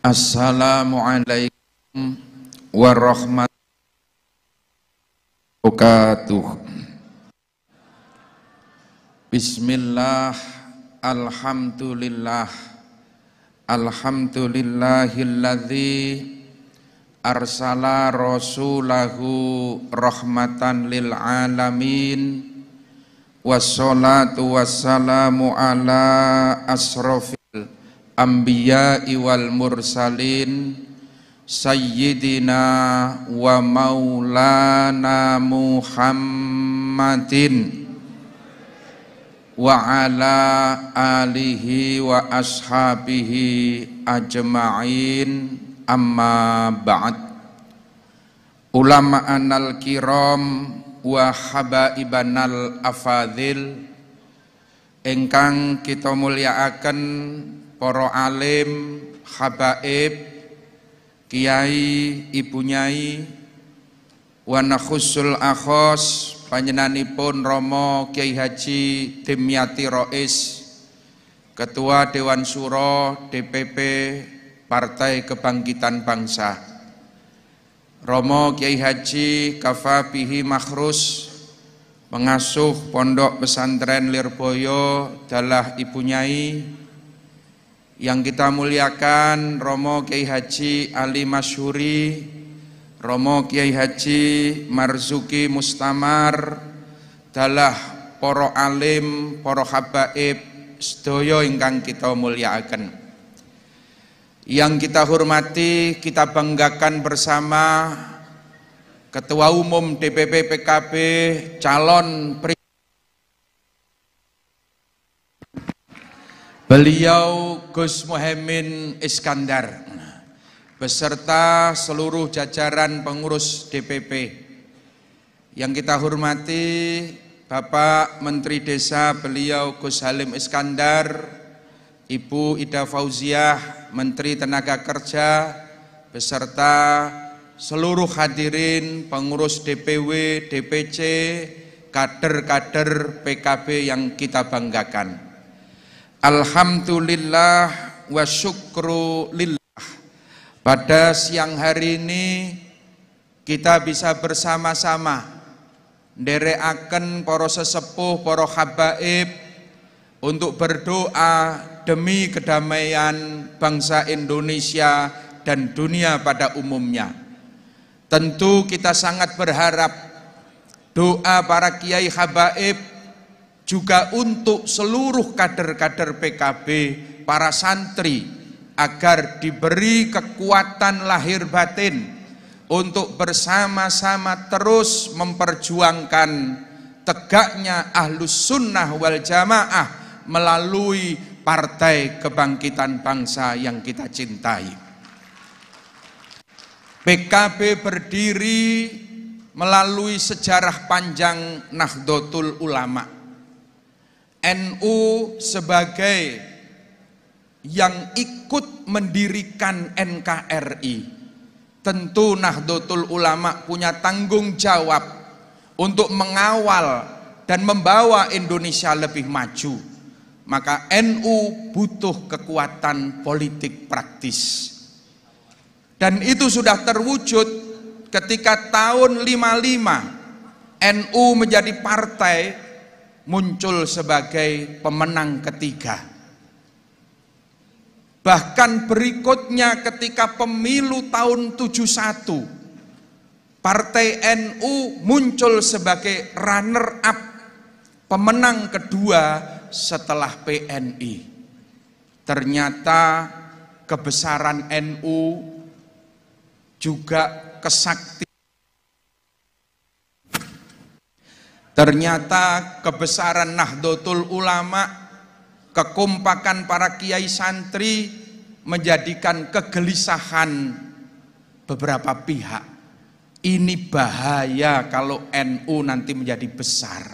Assalamualaikum warahmatullahi wabarakatuh. Bismillah, alhamdulillah, alhamdulillahilladzi arsala rasulahu rahmatan lil alamin, wassalatu wassalamu ala asrofil anbiya'i wal mursalin sayyidina wa maulana Muhammadin wa ala alihi wa ashabihi ajma'in, amma ba'd. Ulama'anal kiram wa habaibanal afadhil ingkang kita mulyakaken para alim, habaib, kiai, ibu nyai, wa nakhussul akhos panjenenganipun Romo Kiai Haji Dimyati Rais, Ketua Dewan Syuro DPP Partai Kebangkitan Bangsa, Romo Kiai Haji Kafabihi Makhrus, pengasuh Pondok Pesantren Lirboyo Dalah Ibu Nyai, yang kita muliakan Romo Kiai Haji Ali Masyhuri, Romo Kiai Haji Marzuki Mustamar, dalah para alim, para habaib sedaya ingkang kita muliakan. Yang kita hormati, kita banggakan bersama Ketua Umum DPP PKB calon beliau Gus Muhaimin Iskandar beserta seluruh jajaran pengurus DPP. Yang kita hormati Bapak Menteri Desa beliau Gus Halim Iskandar, Ibu Ida Fauziah Menteri Tenaga Kerja beserta seluruh hadirin pengurus DPW, DPC, kader-kader PKB yang kita banggakan. Alhamdulillah wa syukru lillah. Pada siang hari ini kita bisa bersama-sama nderekaken para sesepuh, para habaib untuk berdoa demi kedamaian bangsa Indonesia dan dunia pada umumnya. Tentu kita sangat berharap doa para kiai habaib juga untuk seluruh kader-kader PKB, para santri, agar diberi kekuatan lahir batin untuk bersama-sama terus memperjuangkan tegaknya Ahlus Sunnah wal Jamaah melalui Partai Kebangkitan Bangsa yang kita cintai. PKB berdiri melalui sejarah panjang Nahdlatul Ulama. NU sebagai yang ikut mendirikan NKRI, tentu Nahdlatul Ulama punya tanggung jawab untuk mengawal dan membawa Indonesia lebih maju. Maka NU butuh kekuatan politik praktis, dan itu sudah terwujud ketika tahun 55 NU menjadi partai, muncul sebagai pemenang ketiga. Bahkan berikutnya ketika pemilu tahun 71, Partai NU muncul sebagai runner up, pemenang kedua setelah PNI. Ternyata kebesaran NU juga kesaktian. Ternyata kebesaran Nahdlatul Ulama, kekompakan para kiai santri menjadikan kegelisahan beberapa pihak. Ini bahaya kalau NU nanti menjadi besar.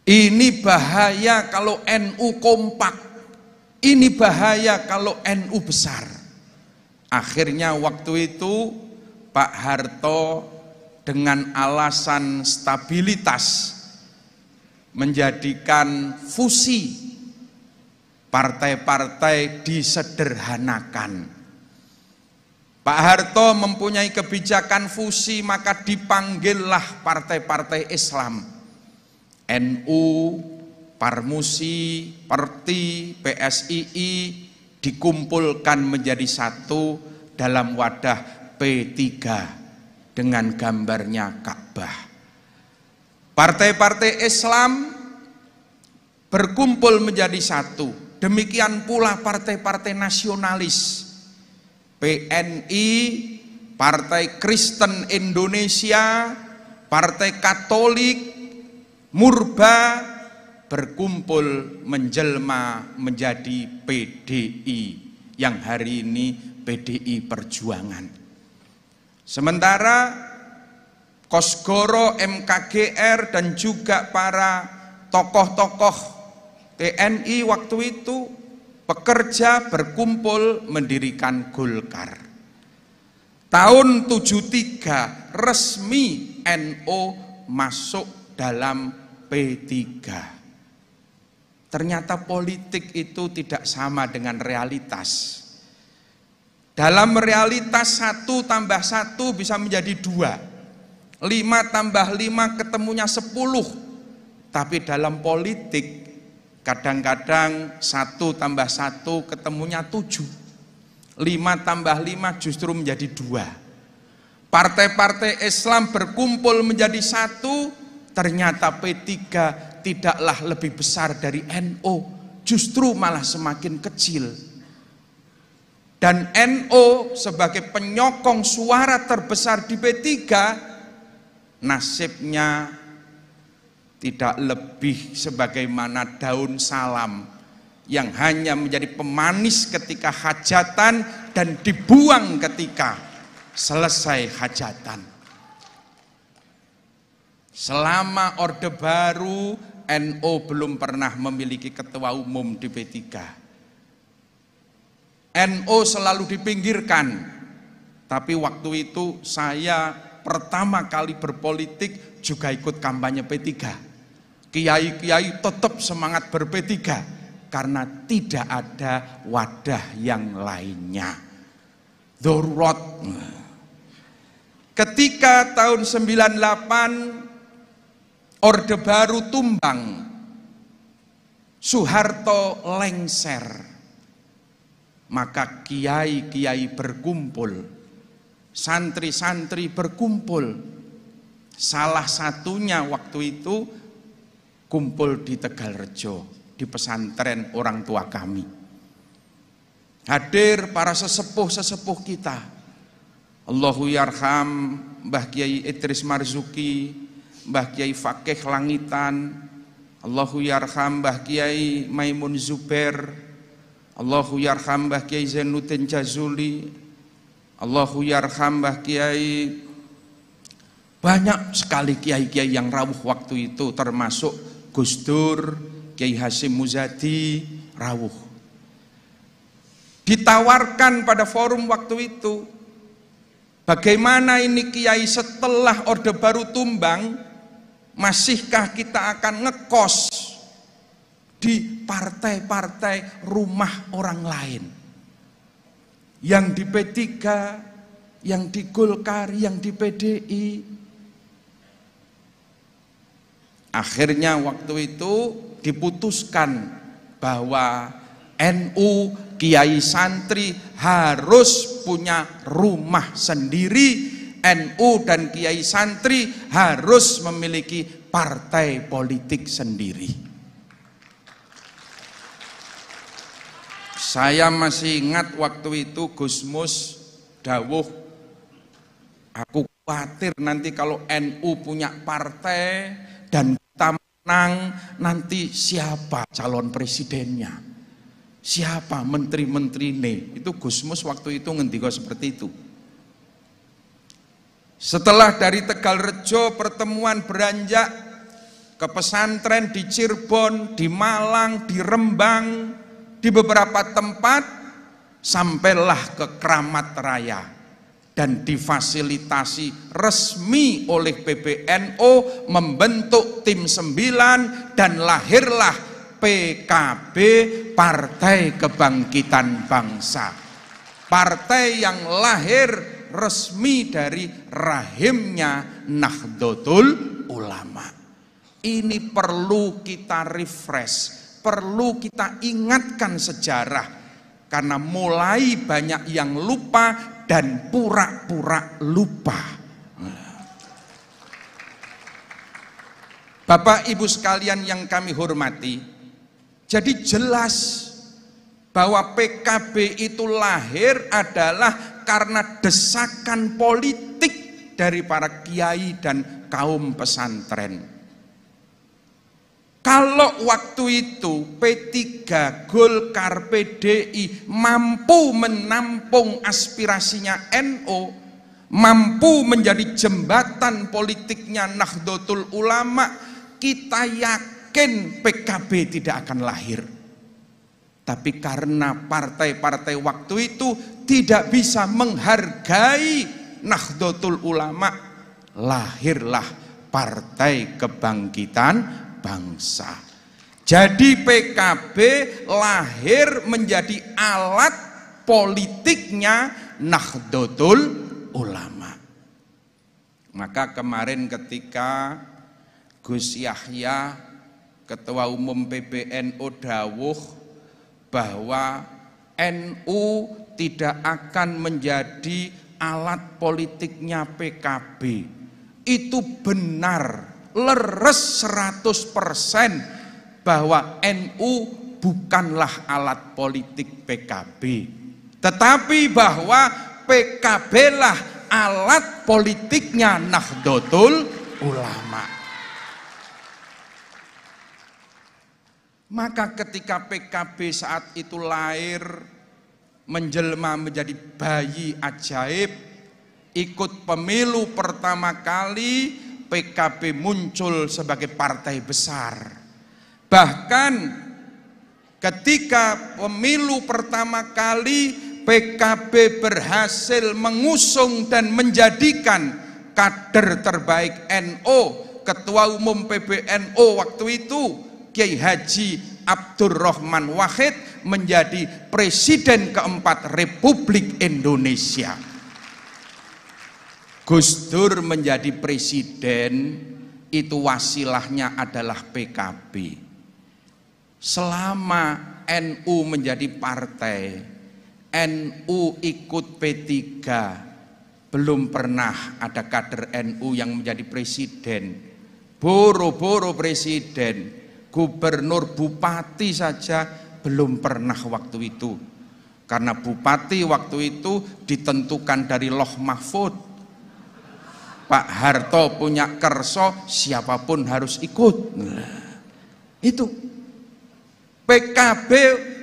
Ini bahaya kalau NU kompak. Ini bahaya kalau NU besar. Akhirnya waktu itu Pak Harto dengan alasan stabilitas menjadikan fusi partai-partai disederhanakan. Pak Harto mempunyai kebijakan fusi, maka dipanggillah partai-partai Islam. NU, Parmusi, Perti, PSII dikumpulkan menjadi satu dalam wadah P3 dengan gambarnya Ka'bah. Partai-partai Islam berkumpul menjadi satu. Demikian pula partai-partai nasionalis. PNI, Partai Kristen Indonesia, Partai Katolik, Murba berkumpul menjelma menjadi PDI yang hari ini PDI Perjuangan. Sementara Kosgoro, MKGR dan juga para tokoh-tokoh TNI waktu itu pekerja berkumpul mendirikan Golkar. Tahun 73 resmi NU masuk dalam P3. Ternyata politik itu tidak sama dengan realitas. Dalam realitas 1 tambah 1 bisa menjadi 2. 5 tambah 5 ketemunya 10. Tapi dalam politik kadang-kadang 1 tambah 1 ketemunya 7. 5 tambah 5 justru menjadi 2. Partai-partai Islam berkumpul menjadi 1, ternyata P3 tidaklah lebih besar dari NU, justru malah semakin kecil. Dan NU sebagai penyokong suara terbesar di P3, nasibnya tidak lebih sebagaimana daun salam yang hanya menjadi pemanis ketika hajatan dan dibuang ketika selesai hajatan. Selama Orde Baru, NU belum pernah memiliki ketua umum di P3. NU selalu dipinggirkan, tapi waktu itu saya pertama kali berpolitik juga ikut kampanye P3. Kiai-kiai tetap semangat ber-P3 karena tidak ada wadah yang lainnya. Darurat. Ketika tahun 98 Orde Baru tumbang, Soeharto lengser, maka kiai-kiai berkumpul, santri-santri berkumpul. Salah satunya waktu itu kumpul di Tegalrejo, di pesantren orang tua kami. Hadir para sesepuh-sesepuh kita. Allahu yarham Mbah Kiai Idris Marzuki, Mbah Kiai Fakih Langitan, Allahu yarham Mbah Kiai Maimun Zubair, Allahu yarham Mbah Kiai Zainuddin Jazuli, Allahu yarham Mbah Kiai. Banyak sekali kiai-kiai yang rawuh waktu itu, termasuk Gus Dur, Kiai Hasyim Muzadi, rawuh. Ditawarkan pada forum waktu itu, bagaimana ini Kiai setelah Orde Baru tumbang, masihkah kita akan ngekos di partai-partai rumah orang lain? Yang di P3, yang di Golkar, yang di PDI. Akhirnya waktu itu diputuskan bahwa NU, kiai santri harus punya rumah sendiri. NU dan kiai santri harus memiliki partai politik sendiri. Saya masih ingat waktu itu Gus Mus dawuh, aku khawatir nanti kalau NU punya partai dan kita menang, nanti siapa calon presidennya, siapa menteri-menteri ini. Itu Gus Mus waktu itu ngendika seperti itu. Setelah dari Tegalrejo pertemuan beranjak ke pesantren di Cirebon, di Malang, di Rembang, di beberapa tempat, sampailah ke Kramat Raya. dan difasilitasi resmi oleh PBNU, membentuk tim 9 dan lahirlah PKB, Partai Kebangkitan Bangsa. Partai yang lahir resmi dari rahimnya Nahdlatul Ulama. Ini perlu kita refresh, perlu kita ingatkan sejarah, karena mulai banyak yang lupa dan pura-pura lupa. Bapak Ibu sekalian yang kami hormati, jadi jelas bahwa PKB itu lahir adalah karena desakan politik dari para kiai dan kaum pesantren. Kalau waktu itu P3, Golkar, PDI mampu menampung aspirasinya NU, mampu menjadi jembatan politiknya Nahdlatul Ulama, kita yakin PKB tidak akan lahir. Tapi karena partai-partai waktu itu tidak bisa menghargai Nahdlatul Ulama, lahirlah Partai Kebangkitan Bangsa. Jadi PKB lahir menjadi alat politiknya Nahdlatul Ulama. Maka kemarin ketika Gus Yahya, Ketua Umum PBNU, dawuh bahwa NU tidak akan menjadi alat politiknya PKB, itu benar, leres 100% bahwa NU bukanlah alat politik PKB, tetapi bahwa PKB lah alat politiknya Nahdlatul Ulama. Maka ketika PKB saat itu lahir, menjelma menjadi bayi ajaib, ikut pemilu pertama kali, PKB muncul sebagai partai besar. Bahkan ketika pemilu pertama kali, PKB berhasil mengusung dan menjadikan kader terbaik NU, Ketua Umum PBNU waktu itu Kiai Haji Abdurrahman Wahid, menjadi Presiden keempat Republik Indonesia. Gus Dur menjadi presiden, itu wasilahnya adalah PKB. Selama NU menjadi partai, NU ikut P3, belum pernah ada kader NU yang menjadi presiden. Boro-boro presiden, gubernur, bupati saja belum pernah waktu itu. Karena bupati waktu itu ditentukan dari Loh Mahfud. Pak Harto punya kerso, siapapun harus ikut. Itu PKB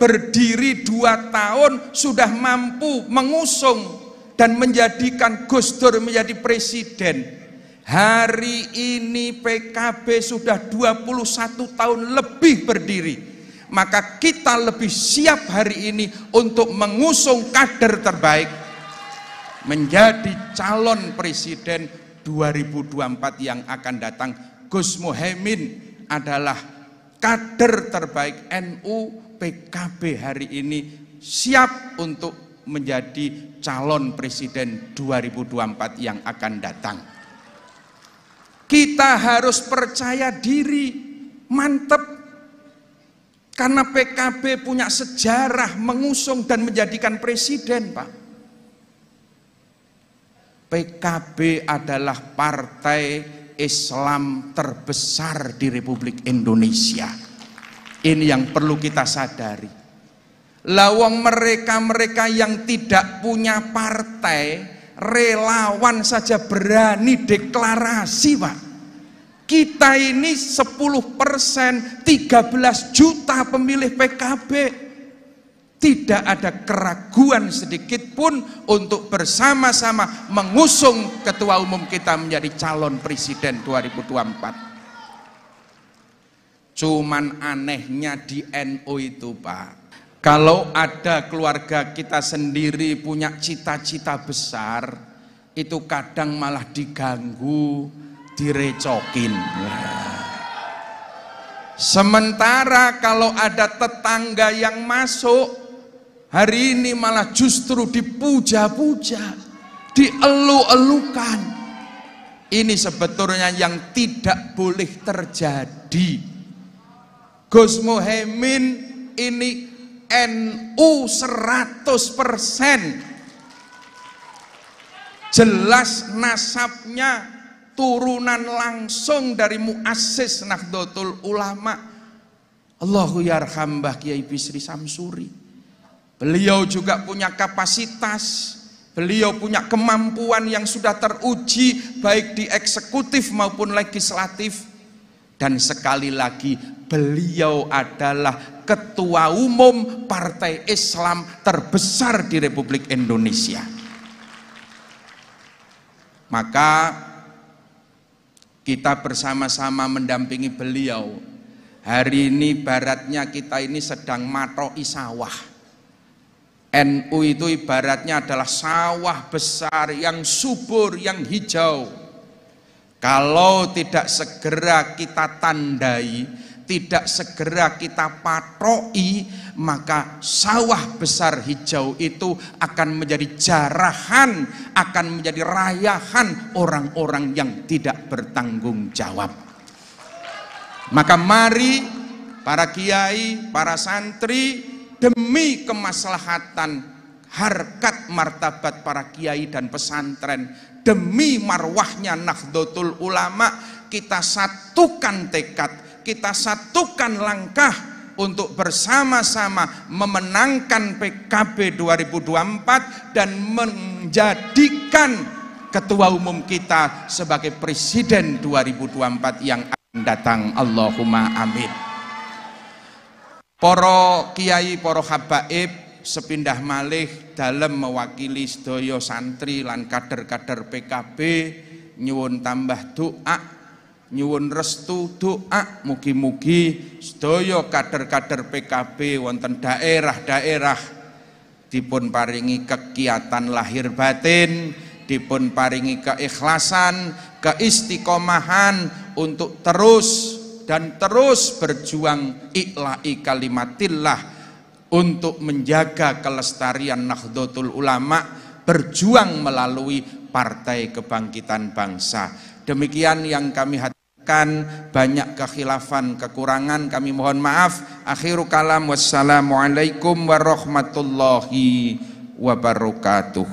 berdiri 2 tahun sudah mampu mengusung dan menjadikan Gus Dur menjadi presiden. Hari ini PKB sudah 21 tahun lebih berdiri. Maka kita lebih siap hari ini untuk mengusung kader terbaik menjadi calon presiden 2024 yang akan datang. Gus Muhaimin adalah kader terbaik NU. PKB hari ini siap untuk menjadi calon presiden 2024 yang akan datang. Kita harus percaya diri, mantep, karena PKB punya sejarah mengusung dan menjadikan presiden, Pak. PKB adalah partai Islam terbesar di Republik Indonesia. Ini yang perlu kita sadari. Lawang mereka-mereka yang tidak punya partai, relawan saja berani deklarasi, Pak. Kita ini 10%, 13 juta pemilih PKB. Tidak ada keraguan sedikit pun untuk bersama-sama mengusung ketua umum kita menjadi calon presiden 2024. Cuman anehnya di NU itu, Pak, kalau ada keluarga kita sendiri punya cita-cita besar, itu kadang malah diganggu, direcokin. Sementara kalau ada tetangga yang masuk, hari ini malah justru dipuja-puja, dielu-elukan. Ini sebetulnya yang tidak boleh terjadi. Gus Muhaimin ini NU 100%. Jelas nasabnya turunan langsung dari muassis Nahdlatul Ulama. Allahu yarham Mbah Kiai Bisri Samsuri. Beliau juga punya kapasitas, beliau punya kemampuan yang sudah teruji baik di eksekutif maupun legislatif. Dan sekali lagi beliau adalah ketua umum partai Islam terbesar di Republik Indonesia. Maka kita bersama-sama mendampingi beliau. Hari ini baratnya kita ini sedang matroi sawah. NU itu ibaratnya adalah sawah besar yang subur, yang hijau. Kalau tidak segera kita tandai, tidak segera kita patroi, maka sawah besar hijau itu akan menjadi jarahan, akan menjadi rayahan orang-orang yang tidak bertanggung jawab. Maka mari para kiai, para santri, demi kemaslahatan harkat martabat para kiai dan pesantren, demi marwahnya Nahdlatul Ulama, kita satukan tekad, kita satukan langkah untuk bersama-sama memenangkan PKB 2024 dan menjadikan ketua umum kita sebagai presiden 2024 yang akan datang. Allahumma amin. Para kiai, para habaib sepindah malih dalam mewakili sedaya santri lan kader-kader PKB nyuwun tambah doa, nyuwun restu doa, mugi-mugi sedaya kader-kader PKB wonten daerah-daerah dipun paringi kegiatan lahir batin, dipun paringi keikhlasan, keistiqomahan untuk terus dan terus berjuang ikla'i kalimatillah untuk menjaga kelestarian Nahdlatul Ulama, berjuang melalui Partai Kebangkitan Bangsa. Demikian yang kami haturkan, banyak kekhilafan, kekurangan kami mohon maaf. Akhiru kalam, wassalamualaikum warahmatullahi wabarakatuh.